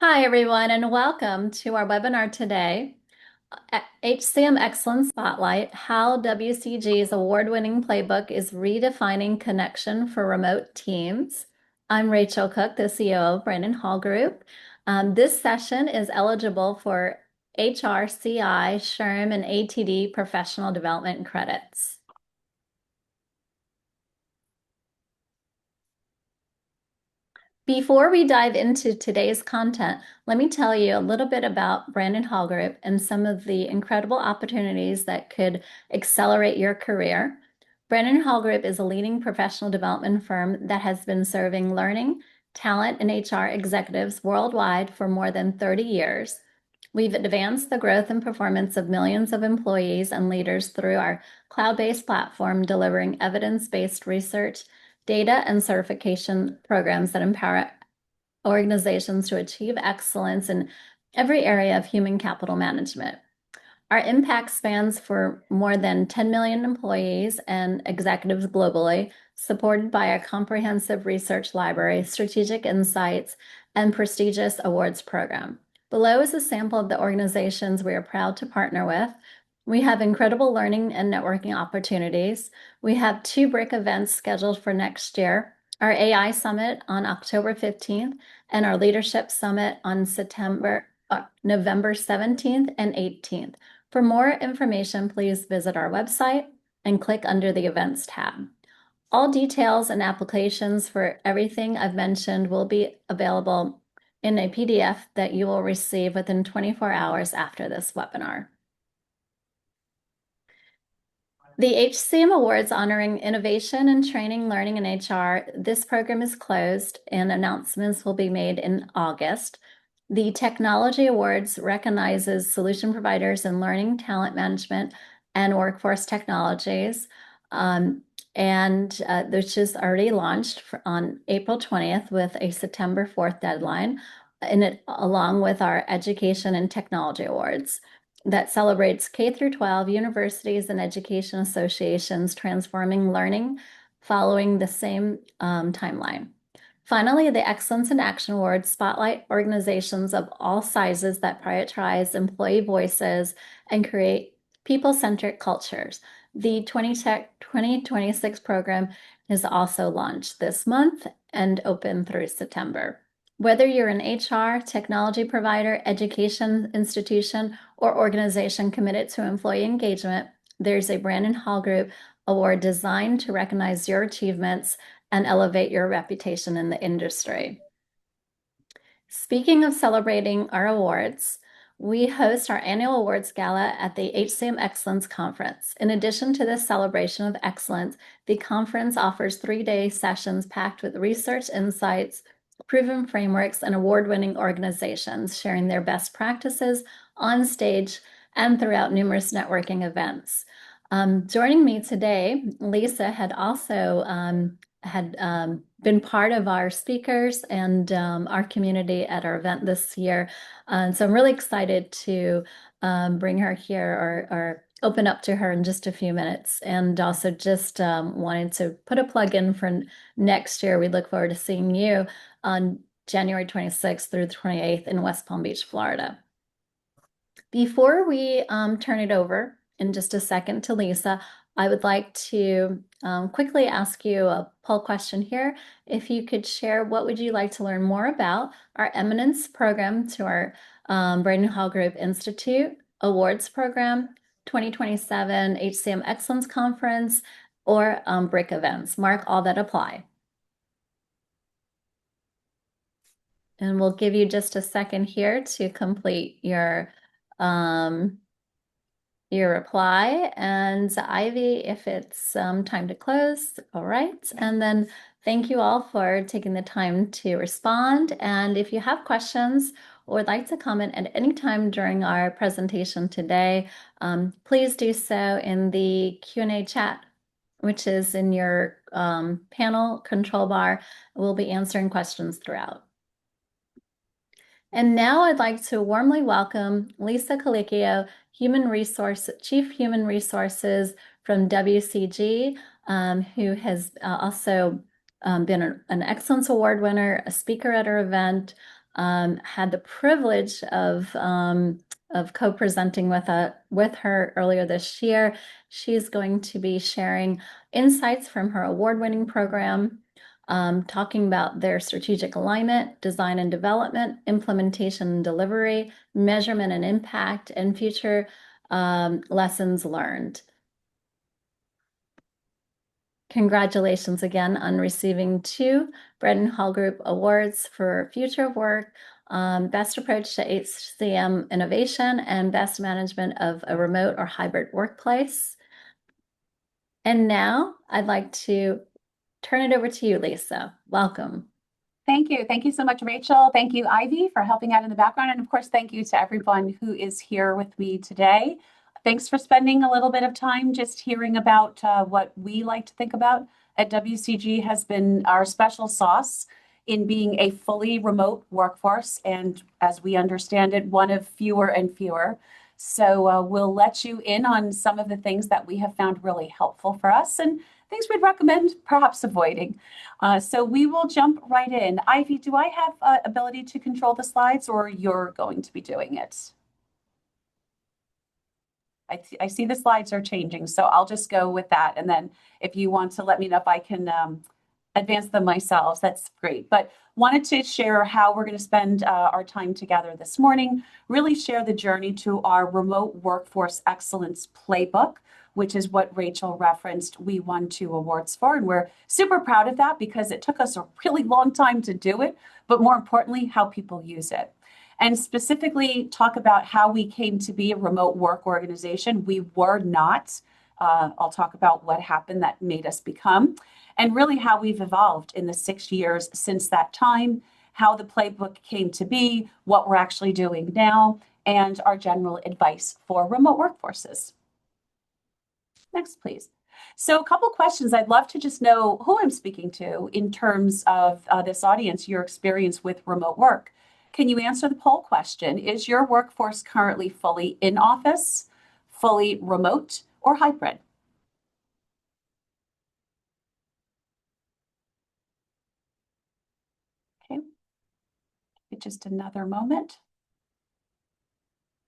Hi, everyone, and welcome to our webinar today, HCM Excellence Spotlight, How WCG's award-winning playbook is redefining connection for remote teams. I'm Rachel Cooke, the CEO of Brandon Hall Group. This session is eligible for HRCI, SHRM, and ATD professional development credits. Before we dive into today's content, let me tell you a little bit about Brandon Hall Group and some of the incredible opportunities that could accelerate your career. Brandon Hall Group is a leading professional development firm that has been serving learning, talent, and HR executives worldwide for more than 30 years. We've advanced the growth and performance of millions of employees and leaders through our cloud-based platform, delivering evidence-based research, data, and certification programs that empower organizations to achieve excellence in every area of human capital management. Our impact spans for more than 10 million employees and executives globally, supported by a comprehensive research library, strategic insights, and prestigious awards program. Below is a sample of the organizations we are proud to partner with. We have incredible learning and networking opportunities. We have 2 BRIC events scheduled for next year, our AI Summit on October 15th and our Leadership Summit on November 17th and 18th. For more information, please visit our website and click under the Events tab. All details and applications for everything I've mentioned will be available in a PDF that you will receive within 24 hours after this webinar. The HCM Awards honoring innovation in training, learning, and HR, this program is closed and announcements will be made in August. The Technology Awards recognizes solution providers in learning, talent management, and workforce technologies, which is already launched on April 20th with a September 4th deadline, along with our Education and Technology Awards that celebrates K-12 universities and education associations transforming learning following the same timeline. Finally, the Excellence in Action Awards spotlight organizations of all sizes that prioritize employee voices and create people-centric cultures. The 2026 program is also launched this month and open through September. Whether you're an HR, technology provider, education institution, or organization committed to employee engagement, there's a Brandon Hall Group Award designed to recognize your achievements and elevate your reputation in the industry. Speaking of celebrating our awards, we host our annual awards gala at the HCM Excellence Conference. In addition to this celebration of excellence, the conference offers 3-day sessions packed with research insights, proven frameworks, and award-winning organizations sharing their best practices on stage and throughout numerous networking events. Joining me today, Lisa had also been part of our speakers and our community at our event this year. So I'm really excited to bring her here or open up to her in just a few minutes. And also just wanted to put a plug in for next year. We look forward to seeing you on January 26th through the 28th in West Palm Beach, Florida. Before we turn it over in just a second to Lisa, I would like to quickly ask you a poll question here. If you could share, what would you like to learn more about our Eminence program to our Brandon Hall Group Institute Awards program, 2027 HCM Excellence Conference, or BRIC events? Mark all that apply. And we'll give you just a second here to complete your reply. And Ivy, if it's time to close, all right. And then thank you all for taking the time to respond. And if you have questions or would like to comment at any time during our presentation today, please do so in the Q&A chat, which is in your panel control bar. We'll be answering questions throughout. And now I'd like to warmly welcome Lisa Calicchio, Chief Human Resources from WCG, who has also been an Excellence Award winner, a speaker at our event, had the privilege of co-presenting with her earlier this year. She's going to be sharing insights from her award-winning program, talking about their strategic alignment, design and development, implementation and delivery, measurement and impact, and future lessons learned. Congratulations again on receiving 2 Brandon Hall Group Awards for Future Work, Best Approach to HCM Innovation, and Best Management of a Remote or Hybrid Workplace. And now I'd like to turn it over to you, Lisa. Welcome. Thank you. Thank you so much, Rachel. Thank you, Ivy, for helping out in the background. And of course, thank you to everyone who is here with me today. Thanks for spending a little bit of time just hearing about what we like to think about at WCG has been our special sauce in being a fully remote workforce. And as we understand it, one of fewer and fewer. So we'll let you in on some of the things that we have found really helpful for us and things we'd recommend perhaps avoiding. So we will jump right in. Ivy, do I have ability to control the slides or you're going to be doing it? I see the slides are changing, so I'll just go with that. And then if you want to let me know if I can advance them myself, that's great. But wanted to share how we're going to spend our time together this morning, really share the journey to our Remote Workforce Excellence Playbook, which is what Rachel referenced we won 2 awards for. And we're super proud of that because it took us a really long time to do it, but more importantly, how people use it. And specifically talk about how we came to be a remote work organization. We were not. I'll talk about what happened that made us become, and really how we've evolved in the 6 years since that time, how the playbook came to be, what we're actually doing now, and our general advice for remote workforces. Next, please. So a couple questions. I'd love to just know who I'm speaking to in terms of this audience, your experience with remote work. Can you answer the poll question? Is your workforce currently fully in office, fully remote, or hybrid? Okay, just another moment.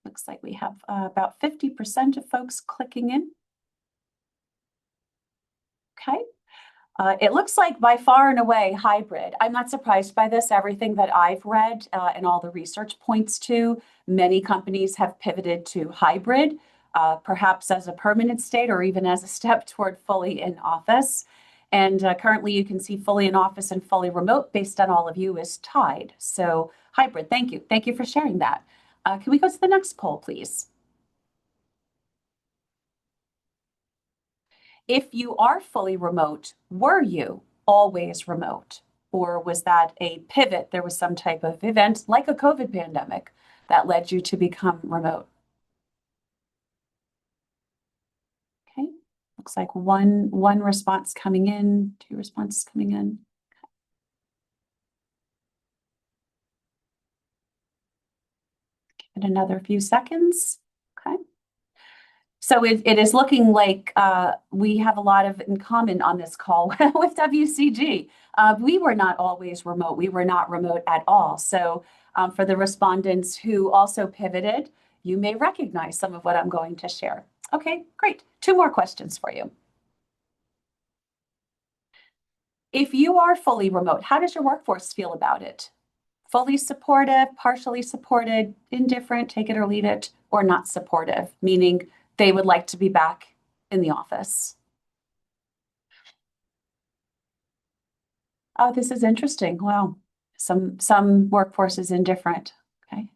Looks like we have about 50% of folks clicking in. Okay. It looks like by far and away hybrid. I'm not surprised by this. Everything that I've read and all the research points to, many companies have pivoted to hybrid, perhaps as a permanent state or even as a step toward fully in office. And currently you can see fully in office and fully remote based on all of you is tied. So hybrid, thank you. Thank you for sharing that. Can we go to the next poll, please? If you are fully remote, were you always remote? Or was that a pivot? There was some type of event like a COVID pandemic that led you to become remote. Okay, looks like one response coming in, 2 responses coming in. Give it another few seconds. Okay. So it is looking like we have a lot of in common on this call with WCG. We were not always remote. We were not remote at all. So for the respondents who also pivoted, you may recognize some of what I'm going to share. Okay, great. 2 more questions for you. If you are fully remote, how does your workforce feel about it? Fully supportive, partially supported, indifferent, take it or leave it, or not supportive, meaning they would like to be back in the office. Oh, this is interesting. Wow. Some workforce is indifferent. Okay.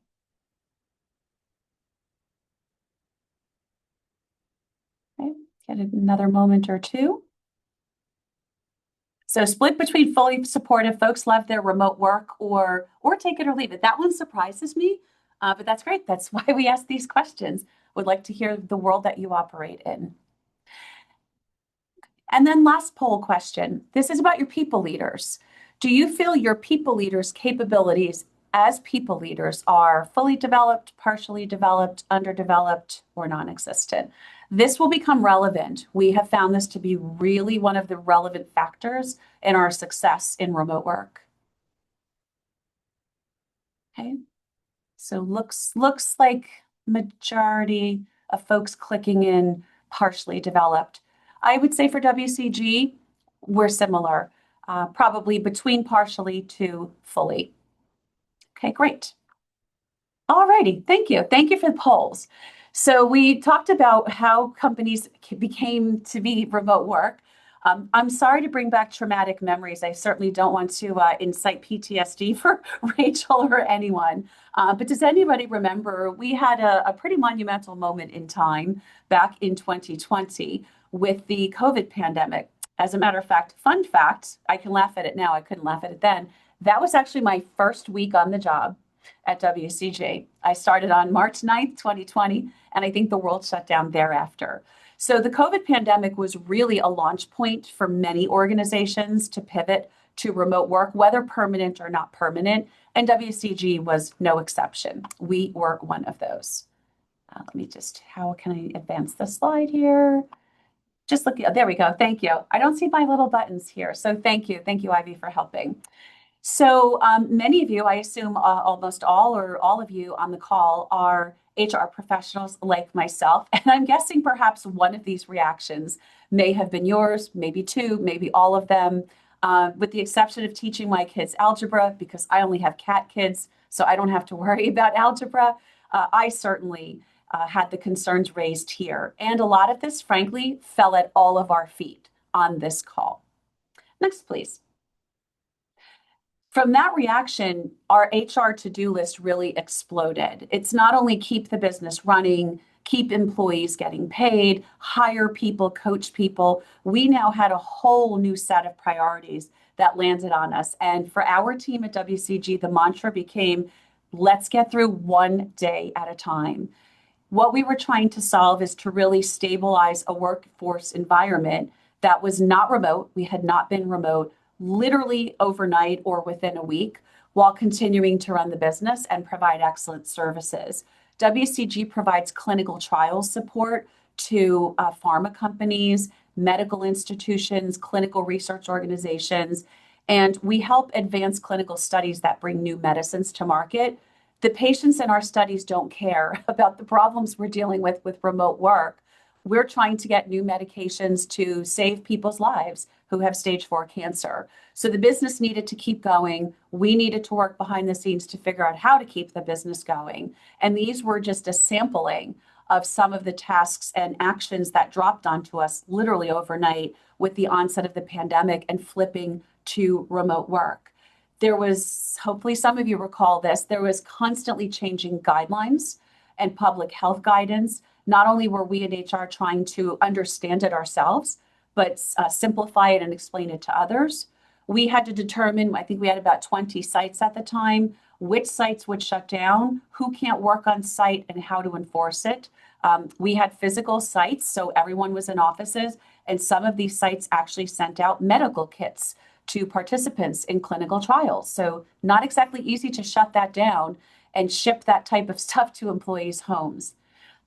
Okay. Get another moment or 2. So split between fully supportive, folks love their remote work, or take it or leave it. That one surprises me, but that's great. That's why we ask these questions. Would like to hear the world that you operate in. And then last poll question. This is about your people leaders. Do you feel your people leaders' capabilities as people leaders are fully developed, partially developed, underdeveloped, or non-existent? This will become relevant. We have found this to be really one of the relevant factors in our success in remote work. Okay, so looks like majority of folks clicking in partially developed. I would say for WCG, we're similar, probably between partially to fully. Okay, great. All righty. Thank you. Thank you for the polls. So we talked about how companies became to be remote work. I'm sorry to bring back traumatic memories. I certainly don't want to incite PTSD for Rachel or anyone. But does anybody remember we had a pretty monumental moment in time back in 2020 with the COVID pandemic? As a matter of fact, fun fact, I can laugh at it now. I couldn't laugh at it then. That was actually my first week on the job at WCG. I started on March 9th, 2020, and I think the world shut down thereafter. So the COVID pandemic was really a launch point for many organizations to pivot to remote work, whether permanent or not permanent, and WCG was no exception. We were one of those. How can I advance the slide here? Just look, there we go. Thank you. I don't see my little buttons here. So thank you. Thank you, Ivy, for helping. So many of you, I assume almost all or all of you on the call are HR professionals like myself. And I'm guessing perhaps one of these reactions may have been yours, maybe two, maybe all of them, with the exception of teaching my kids algebra because I only have cat kids, so I don't have to worry about algebra. I certainly had the concerns raised here. And a lot of this, frankly, fell at all of our feet on this call. Next, please. From that reaction, our HR to-do list really exploded. It's not only keep the business running, keep employees getting paid, hire people, coach people. We now had a whole new set of priorities that landed on us. And for our team at WCG, the mantra became, let's get through one day at a time. What we were trying to solve is to really stabilize a workforce environment that was not remote. We had not been remote literally overnight or within a week while continuing to run the business and provide excellent services. WCG provides clinical trial support to pharma companies, medical institutions, clinical research organizations, and we help advance clinical studies that bring new medicines to market. The patients in our studies don't care about the problems we're dealing with remote work. We're trying to get new medications to save people's lives who have stage 4 cancer. So the business needed to keep going. We needed to work behind the scenes to figure out how to keep the business going. And these were just a sampling of some of the tasks and actions that dropped onto us literally overnight with the onset of the pandemic and flipping to remote work. There was, hopefully some of you recall this, there was constantly changing guidelines and public health guidance. Not only were we in HR trying to understand it ourselves, but simplify it and explain it to others. We had to determine, I think we had about 20 sites at the time, which sites would shut down, who can't work on site, and how to enforce it. We had physical sites, so everyone was in offices, and some of these sites actually sent out medical kits to participants in clinical trials. So not exactly easy to shut that down and ship that type of stuff to employees' homes.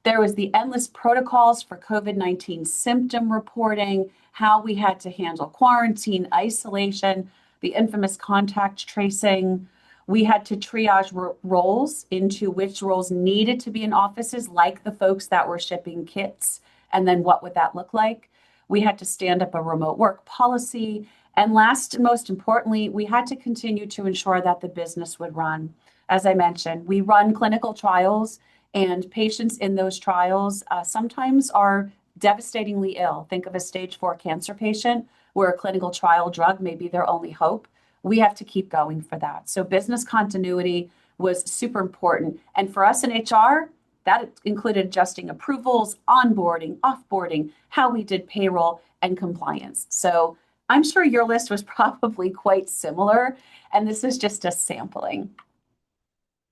There was the endless protocols for COVID-19 symptom reporting, how we had to handle quarantine, isolation, the infamous contact tracing. We had to triage roles into which roles needed to be in offices, like the folks that were shipping kits, and then what would that look like? We had to stand up a remote work policy. And last and most importantly, we had to continue to ensure that the business would run. As I mentioned, we run clinical trials, and patients in those trials sometimes are devastatingly ill. Think of a stage 4 cancer patient where a clinical trial drug may be their only hope. We have to keep going for that. So business continuity was super important. And for us in HR, that included adjusting approvals, onboarding, offboarding, how we did payroll and compliance. So I'm sure your list was probably quite similar, and this is just a sampling.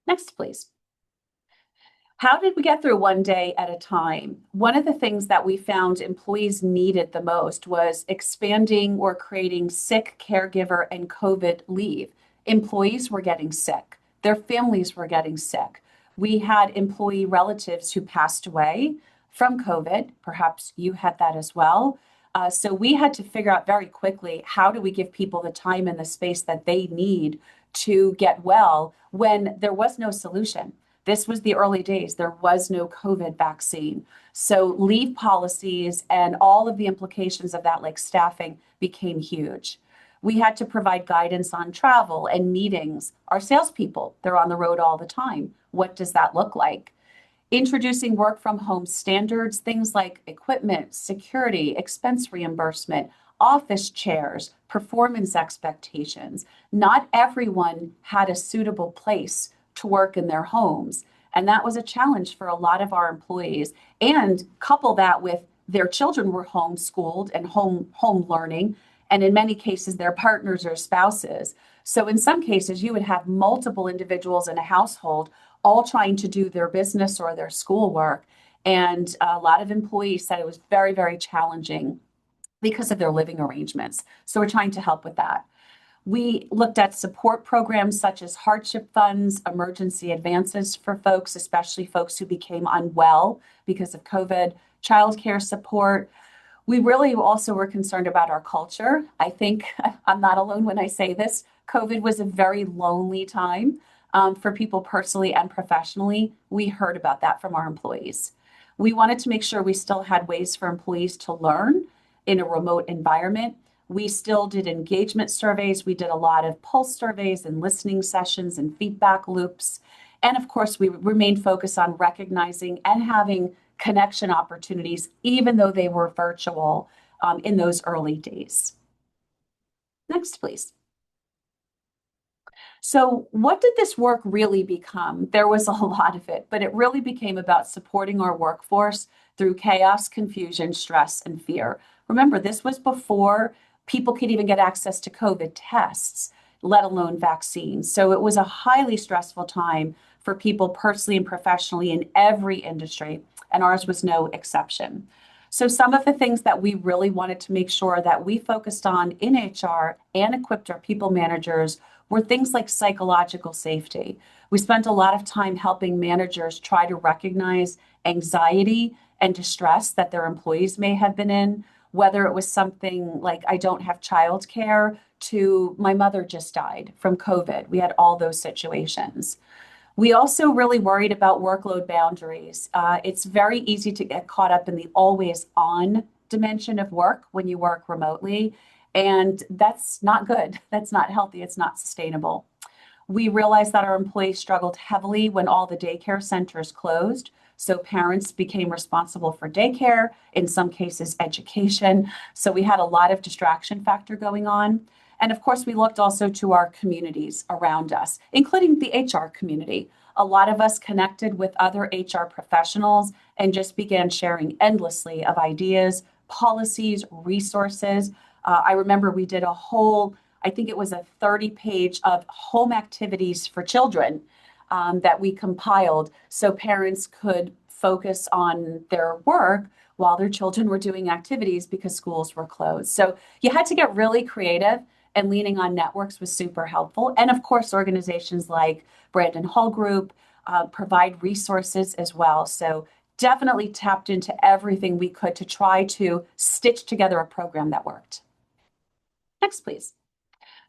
Next, please. How did we get through one day at a time? One of the things that we found employees needed the most was expanding or creating sick caregiver and COVID leave. Employees were getting sick. Their families were getting sick. We had employee relatives who passed away from COVID. Perhaps you had that as well. So we had to figure out very quickly, how do we give people the time and the space that they need to get well when there was no solution? This was the early days. There was no COVID vaccine. So leave policies and all of the implications of that, like staffing, became huge. We had to provide guidance on travel and meetings. Our salespeople, they're on the road all the time. What does that look like? Introducing work from home standards, things like equipment, security, expense reimbursement, office chairs, performance expectations. Not everyone had a suitable place to work in their homes. And that was a challenge for a lot of our employees. And couple that with their children were homeschooled and home learning, and in many cases, their partners or spouses. So in some cases, you would have multiple individuals in a household all trying to do their business or their schoolwork. And a lot of employees said it was very, very challenging because of their living arrangements. So we're trying to help with that. We looked at support programs such as hardship funds, emergency advances for folks, especially folks who became unwell because of COVID, childcare support. We really also were concerned about our culture. I think I'm not alone when I say this. COVID was a very lonely time for people personally and professionally. We heard about that from our employees. We wanted to make sure we still had ways for employees to learn in a remote environment. We still did engagement surveys. We did a lot of pulse surveys and listening sessions and feedback loops. And of course, we remained focused on recognizing and having connection opportunities, even though they were virtual in those early days. Next, please. So, what did this work really become? There was a lot of it, but it really became about supporting our workforce through chaos, confusion, stress, and fear. Remember, this was before people could even get access to COVID tests, let alone vaccines. So, it was a highly stressful time for people personally and professionally in every industry, and ours was no exception. So some of the things that we really wanted to make sure that we focused on in HR and equipped our people managers were things like psychological safety. We spent a lot of time helping managers try to recognize anxiety and distress that their employees may have been in, whether it was something like, I don't have childcare, to my mother just died from COVID. We had all those situations. We also really worried about workload boundaries. It's very easy to get caught up in the always on dimension of work when you work remotely, and that's not good. That's not healthy. It's not sustainable. We realized that our employees struggled heavily when all the daycare centers closed. So parents became responsible for daycare, in some cases, education. So we had a lot of distraction factor going on. And of course, we looked also to our communities around us, including the HR community. A lot of us connected with other HR professionals and just began sharing endlessly of ideas, policies, resources. I remember we did a whole, I think it was a 30-page of home activities for children that we compiled so parents could focus on their work while their children were doing activities because schools were closed. So you had to get really creative, and leaning on networks was super helpful. And of course, organizations like Brandon Hall Group provide resources as well. So definitely tapped into everything we could to try to stitch together a program that worked. Next, please.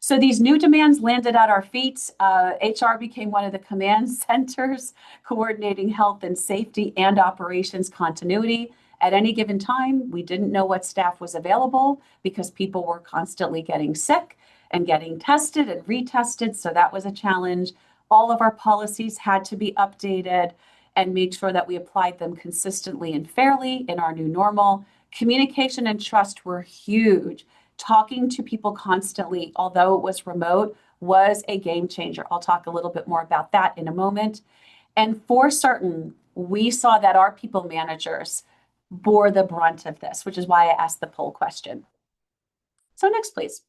So these new demands landed at our feet. HR became one of the command centers, coordinating health and safety and operations continuity. At any given time, we didn't know what staff was available because people were constantly getting sick and getting tested and retested. So that was a challenge. All of our policies had to be updated and make sure that we applied them consistently and fairly in our new normal. Communication and trust were huge. Talking to people constantly, although it was remote, was a game changer. I'll talk a little bit more about that in a moment. And for certain, we saw that our people managers bore the brunt of this, which is why I asked the poll question. So next, please.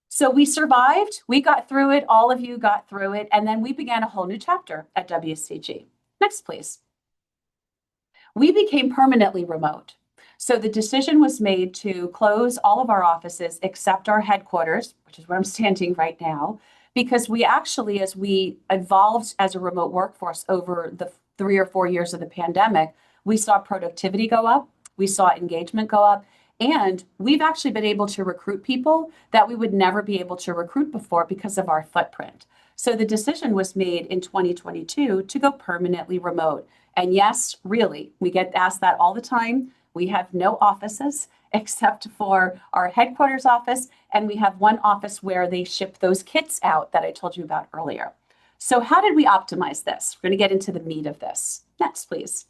So we survived, we got through it, all of you got through it, and then we began a whole new chapter at WCG. Next, please. We became permanently remote. So the decision was made to close all of our offices except our headquarters, which is where I'm standing right now, because we actually, as we evolved as a remote workforce over the 3 or 4 years of the pandemic, we saw productivity go up, We saw engagement go up. And we've actually been able to recruit people that we would never be able to recruit before because of our footprint. So the decision was made in 2022 to go permanently remote. And yes, really, we get asked that all the time. We have no offices except for our headquarters office, and we have one office where they ship those kits out that I told you about earlier. So how did we optimize this? We're going to get into the meat of this. Next, please.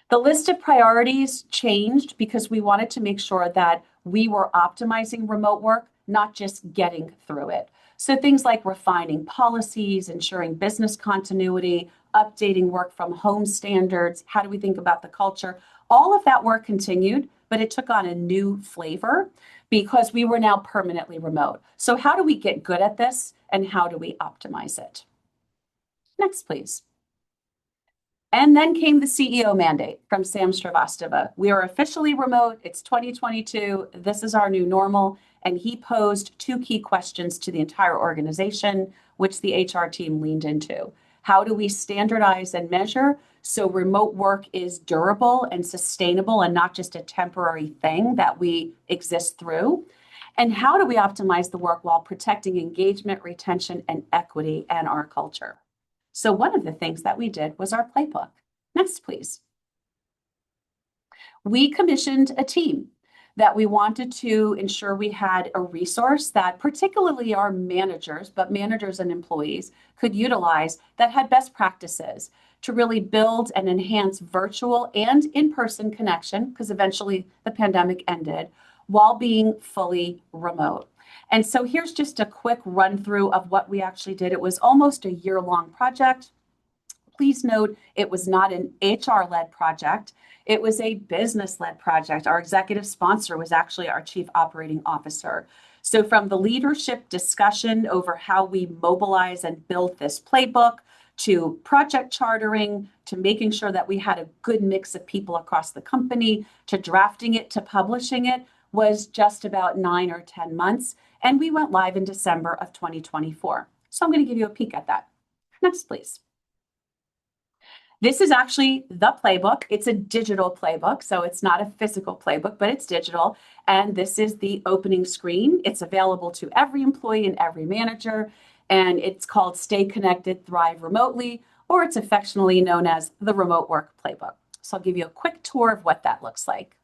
The list of priorities changed because we wanted to make sure that we were optimizing remote work, not just getting through it. So things like refining policies, ensuring business continuity, updating work from home standards, how do we think about the culture? All of that work continued, but it took on a new flavor because we were now permanently remote. So how do we get good at this and how do we optimize it? Next, please. And then came the CEO mandate from Sam Srivastava. We are officially remote. It's 2022. This is our new normal. And he posed two key questions to the entire organization, which the HR team leaned into. How do we standardize and measure so remote work is durable and sustainable and not just a temporary thing that we exist through? And how do we optimize the work while protecting engagement, retention, and equity and our culture? So one of the things that we did was our playbook. Next, please. We commissioned a team that we wanted to ensure we had a resource that particularly our managers, but managers and employees could utilize that had best practices to really build and enhance virtual and in-person connection, because eventually the pandemic ended, while being fully remote. And so here's just a quick run through of what we actually did. It was almost a year-long project. Please note, it was not an HR-led project. It was a business-led project. Our executive sponsor was actually our chief operating officer. So from the leadership discussion over how we mobilize and build this playbook, to project chartering, to making sure that we had a good mix of people across the company, to drafting it, to publishing it, was just about 9 or 10 months. And we went live in December of 2024. So I'm going to give you a peek at that. Next, please. This is actually the playbook. It's a digital playbook, so it's not a physical playbook, but it's digital. And this is the opening screen. It's available to every employee and every manager. And it's called Stay Connected, Thrive Remotely, or it's affectionately known as the Remote Work Playbook. So I'll give you a quick tour of what that looks like.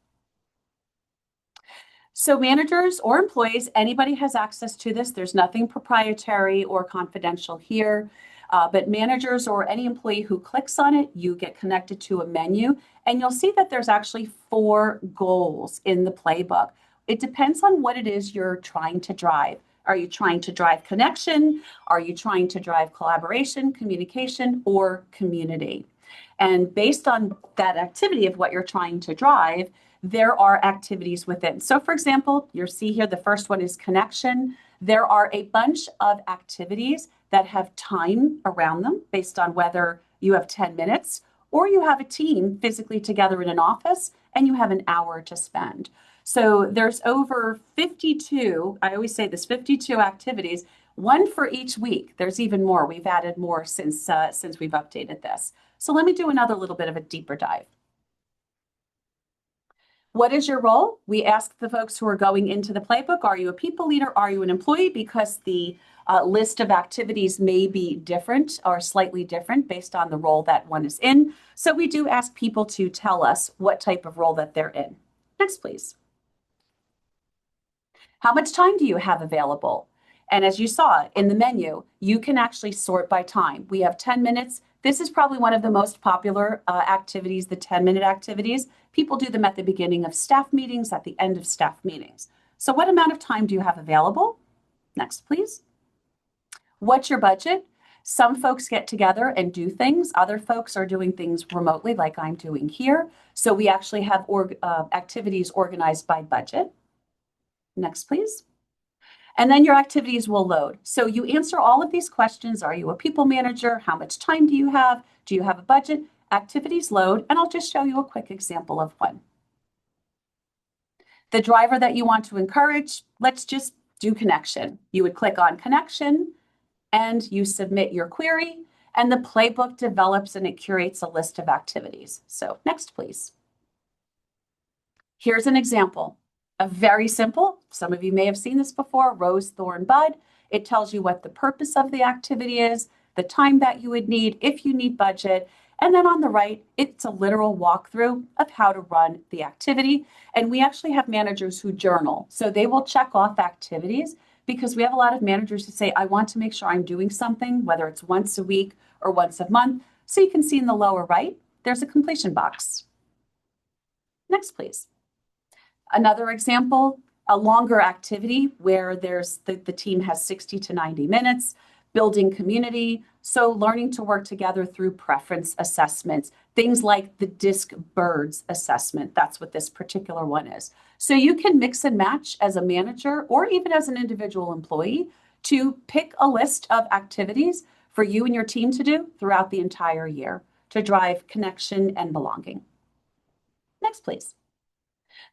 So managers or employees, anybody has access to this. There's nothing proprietary or confidential here. But managers or any employee who clicks on it, you get connected to a menu. And you'll see that there's actually 4 goals in the playbook. It depends on what it is you're trying to drive. Are you trying to drive connection? Are you trying to drive collaboration, communication, or community? And based on that activity of what you're trying to drive, there are activities within. So for example, you'll see here, the first one is connection. There are a bunch of activities that have time around them based on whether you have 10 minutes or you have a team physically together in an office and you have an hour to spend. So there's over 52, I always say this, 52 activities, one for each week. There's even more. We've added more since we've updated this. So let me do another little bit of a deeper dive. What is your role? We ask the folks who are going into the playbook, are you a people leader? Are you an employee? Because the list of activities may be different or slightly different based on the role that one is in. So we do ask people to tell us what type of role that they're in. Next, please. How much time do you have available? And as you saw in the menu, you can actually sort by time. We have 10 minutes. This is probably one of the most popular activities, the 10-minute activities. People do them at the beginning of staff meetings, at the end of staff meetings. So what amount of time do you have available? Next, please. What's your budget? Some folks get together and do things. Other folks are doing things remotely like I'm doing here. So we actually have activities organized by budget. Next, please. And then your activities will load. So you answer all of these questions. Are you a people manager? How much time do you have? Do you have a budget? Activities load, and I'll just show you a quick example of one. The driver that you want to encourage, let's just do connection. You would click on connection and you submit your query, and the playbook develops and it curates a list of activities. So next, please. Here's an example. A very simple, some of you may have seen this before, rose, thorn, bud. It tells you what the purpose of the activity is, the time that you would need, if you need budget. And then on the right, it's a literal walkthrough of how to run the activity. And we actually have managers who journal. So they will check off activities because we have a lot of managers who say, I want to make sure I'm doing something, whether it's once a week or once a month. So you can see in the lower right, there's a completion box. Next, please. Another example, a longer activity where the team has 60 to 90 minutes, building community, so learning to work together through preference assessments, things like the disc birds assessment. That's what this particular one is. So you can mix and match as a manager or even as an individual employee to pick a list of activities for you and your team to do throughout the entire year to drive connection and belonging. Next, please.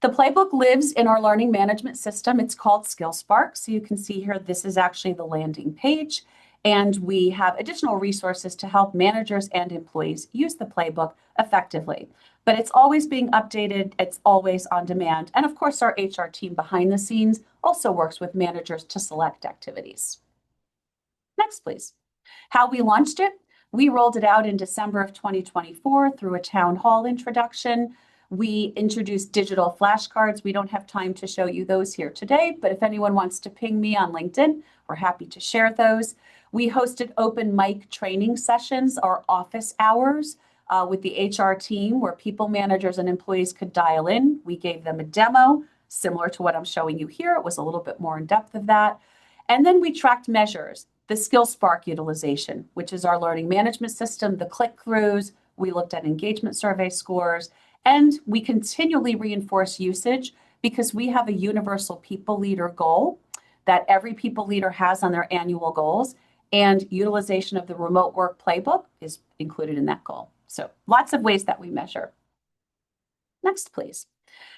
The playbook lives in our learning management system. It's called SkillSpark. So you can see here, this is actually the landing page. And we have additional resources to help managers and employees use the playbook effectively. But it's always being updated. It's always on demand. And of course, our HR team behind the scenes also works with managers to select activities. Next, please. How we launched it. We rolled it out in December of 2024 through a town hall introduction. We introduced digital flashcards. We don't have time to show you those here today, but if anyone wants to ping me on LinkedIn, we're happy to share those. We hosted open mic training sessions, our office hours, with the HR team where people managers and employees could dial in. We gave them a demo similar to what I'm showing you here. It was a little bit more in depth of that. And then we tracked measures, the SkillSpark utilization, which is our learning management system, the click-throughs. We looked at engagement survey scores. And we continually reinforce usage because we have a universal people leader goal that every people leader has on their annual goals. And utilization of the remote work playbook is included in that goal. So lots of ways that we measure. Next, please.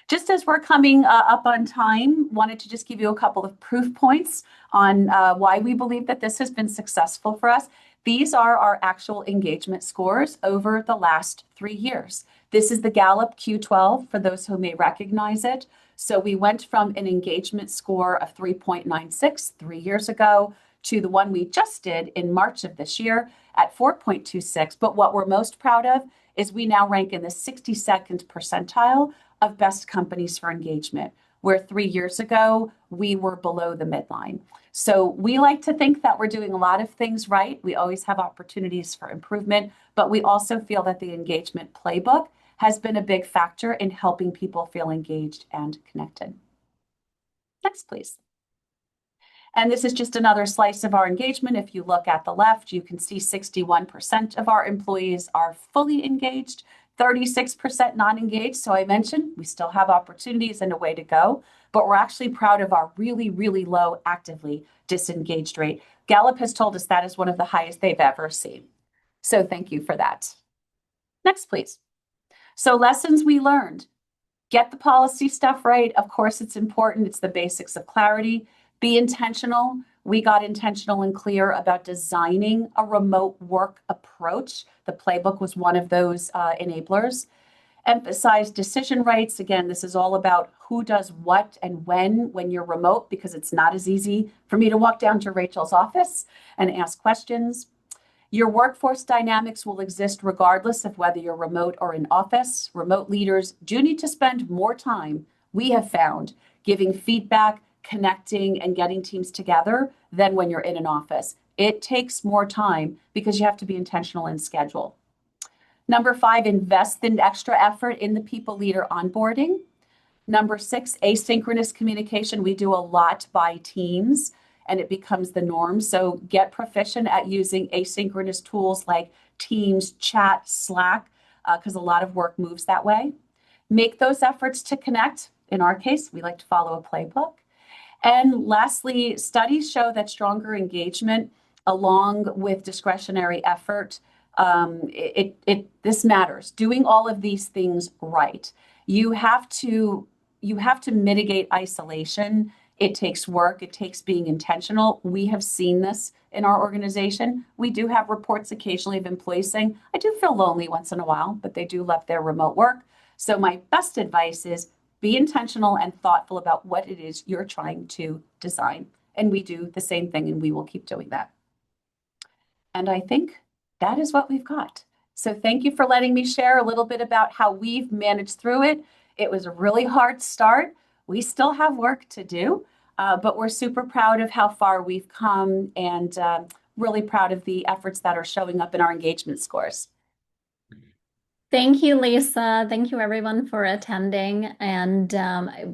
Just as we're coming up on time, wanted to just give you a couple of proof points on why we believe that this has been successful for us. These are our actual engagement scores over the last 3 years. This is the Gallup Q12 for those who may recognize it. So we went from an engagement score of 3.96 3 years ago to the one we just did in March of this year at 4.26. But what we're most proud of is we now rank in the 62nd percentile of best companies for engagement, where 3 years ago we were below the midline. So we like to think that we're doing a lot of things right. We always have opportunities for improvement, but we also feel that the engagement playbook has been a big factor in helping people feel engaged and connected. Next, please. And this is just another slice of our engagement. If you look at the left, you can see 61% of our employees are fully engaged, 36% non-engaged. So I mentioned we still have opportunities and a way to go, but we're actually proud of our really, really low actively disengaged rate. Gallup has told us that is one of the highest they've ever seen. So thank you for that. Next, please. So lessons we learned. Get the policy stuff right. Of course, it's important. It's the basics of clarity. Be intentional. We got intentional and clear about designing a remote work approach. The playbook was one of those enablers. Emphasize decision rights. Again, this is all about who does what and when you're remote, because it's not as easy for me to walk down to Rachel's office and ask questions. Your workforce dynamics will exist regardless of whether you're remote or in office. Remote leaders do need to spend more time, we have found, giving feedback, connecting, and getting teams together than when you're in an office. It takes more time because you have to be intentional in schedule. Number 5, invest in extra effort in the people leader onboarding. Number 6, asynchronous communication. We do a lot by teams and it becomes the norm. So get proficient at using asynchronous tools like Teams, Chat, Slack, because a lot of work moves that way. Make those efforts to connect. In our case, we like to follow a playbook. And lastly, studies show that stronger engagement along with discretionary effort, this matters. Doing all of these things right. You have to mitigate isolation. It takes work. It takes being intentional. We have seen this in our organization. We do have reports occasionally of employees saying, I do feel lonely once in a while, but they do love their remote work. So my best advice is be intentional and thoughtful about what it is you're trying to design. And we do the same thing, and we will keep doing that. And I think that is what we've got. So thank you for letting me share a little bit about how we've managed through it. It was a really hard start. We still have work to do, but we're super proud of how far we've come and really proud of the efforts that are showing up in our engagement scores. Thank you, Lisa. Thank you, everyone, for attending. And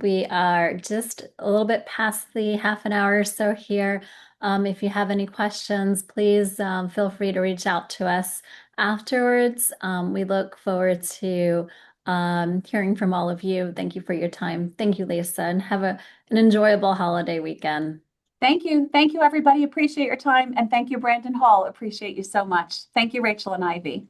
we are just a little bit past the half an hour or so here. If you have any questions, please feel free to reach out to us afterwards. We look forward to hearing from all of you. Thank you for your time. Thank you, Lisa, and have an enjoyable holiday weekend. Thank you. Thank you, everybody. Appreciate your time. And thank you, Brandon Hall. Appreciate you so much. Thank you, Rachel and Ivy.